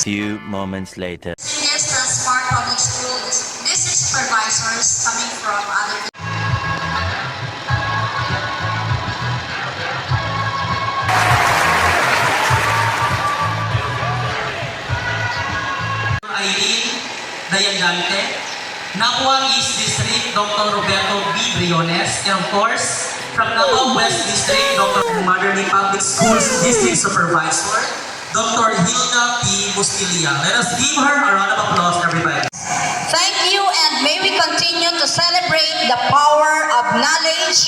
Few moments later. Seniors ng Smart Public School district supervisors coming from other Irene Dayandante, Nakuang East District, Dr. Roberto B. Briones, and of course, from Nakuang West District, Dr. Motherly Public Schools District Supervisor, Dr. Hilda P. Mustilia. Let us give her a round of applause, everybody. Thank you, and may we continue to celebrate the power of knowledge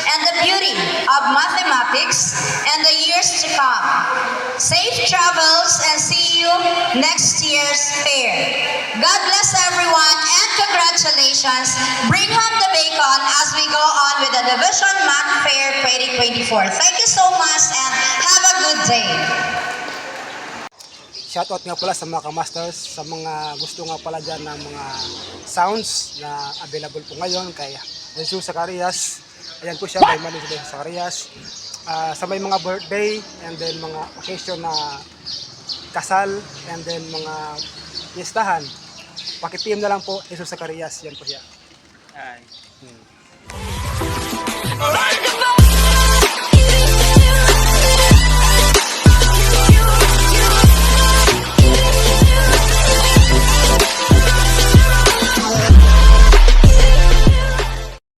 and the beauty of mathematics and the years to come. Safe travels and see you next year's fair. God bless everyone and congratulations. Bring home the bacon as we go on with the Division Math Fair 2024. Thank you so much and have a good day. Shoutout nga pala sa mga kamasters, sa mga gusto nga pala dyan ng mga sounds na available po ngayon kay Jesus Zacarias. Ayan po siya, by Manu Zacarias. Sa may mga birthday and then mga occasion na kasal and then mga fiestahan, pakipim na lang po Jesus Zacarias. Yan po siya. Alright.